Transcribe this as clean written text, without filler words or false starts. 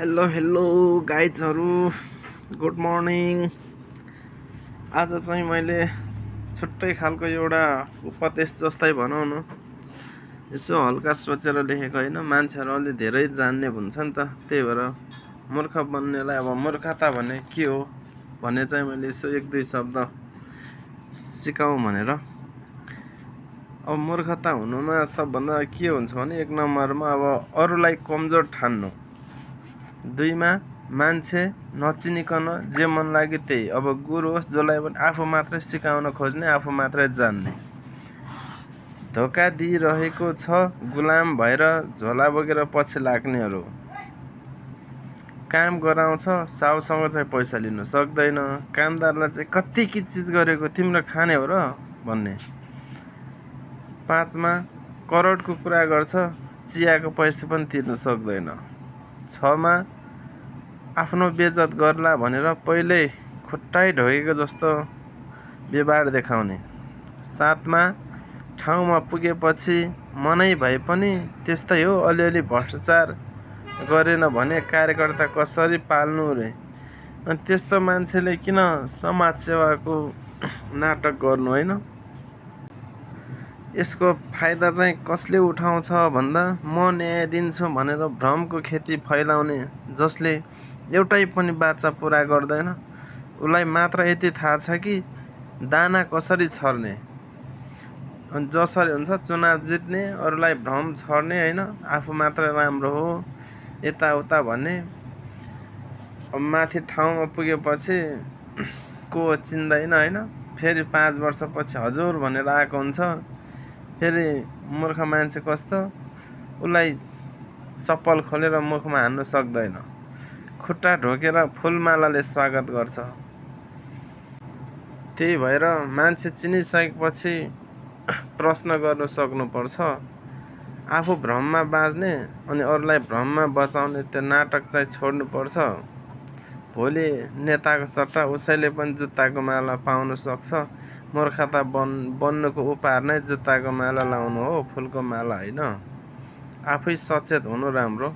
Hello hello गाइजहरू, good morning. आज चाहिँ मैले छुट्टै खालको एउटा उपदेश जस्तै भनौँ न, यसो हल्का सोचेर लेखेको होइन। मान्छेहरू अलि धेरै जान्ने हुन्छ नि त, त्यही भएर मूर्ख बन्नेलाई अब मूर्खता भन्ने के हो भन्ने चाहिँ मैले यसो एक दुई शब्द सिकाउँ भनेर। अब मूर्खता हुनुमा सबभन्दा के हुन्छ भने, एक नम्बरमा अब अरूलाई कमजोर ठान्नु, दुईमा मान्छे नचिनिकन जे मन लाग्यो त्यही, अब गुरु होस् जसलाई पनि आफू मात्रै सिकाउन खोज्ने, आफू मात्रै जान्ने, धोका दिइरहेको छ गुलाम भएर झोला बोकेर पछि लाग्नेहरू, काम गराउँछ साउसँग चाहिँ पैसा लिनु सक्दैन, कामदारलाई चाहिँ कति के चिज गरेको तिम्रो खाने हो र भन्ने, पाँचमा करोडको कुरा गर्छ चियाको पैसा पनि तिर्नु सक्दैन, छमा आफ्नो बेइज्जत गर्ला भनेर पहिल्यै खुट्टाइ ढोगेको जस्तो व्यवहार देखाउने, सातमा ठाउँमा पुगेपछि मनै भए पनि त्यस्तै हो, अलिअलि भ्रष्टाचार गरेन भने कार्यकर्ता कसरी पाल्नु रे, अनि त्यस्तो मान्छेले किन समाजसेवाको नाटक गर्नु होइन। यसको फाइदा चाहिँ कसले उठाउँछ भन्दा, म न्याय दिन्छु भनेर भ्रमको खेती फैलाउने, जसले एउटै पनि बाचा पुरा गर्दैन, उसलाई मात्र यति थाहा छ कि दाना कसरी छर्ने, अनि जसरी हुन्छ चुनाव जित्ने, अरूलाई भ्रम छर्ने होइन, आफू मात्र राम्रो हो यताउता भन्ने। अब माथि ठाउँमा पुगेपछि को चिन्दैन होइन, फेरि 5 वर्षपछि हजुर भनेर आएको हुन्छ, फेरि मूर्ख मान्छे कस्तो, उसलाई चप्पल खोलेर मुखमा हान्नु सक्दैन, खुट्टा ढोकेर फुलमालाले स्वागत गर्छ। त्यही भएर मान्छे चिनिसकेपछि प्रश्न गर्न सक्नुपर्छ, आफू भ्रममा बाँच्ने अनि अरूलाई भ्रममा बचाउने त्यो नाटक चाहिँ छोड्नुपर्छ। भोलि नेताको सट्टा उसैले पनि जुत्ताको माला पाउन सक्छ। मूर्खता बन्नुको उपहार नै जुत्ताको माला लाउनु हो, फुलको माला होइन। आफै सचेत हुनु राम्रो।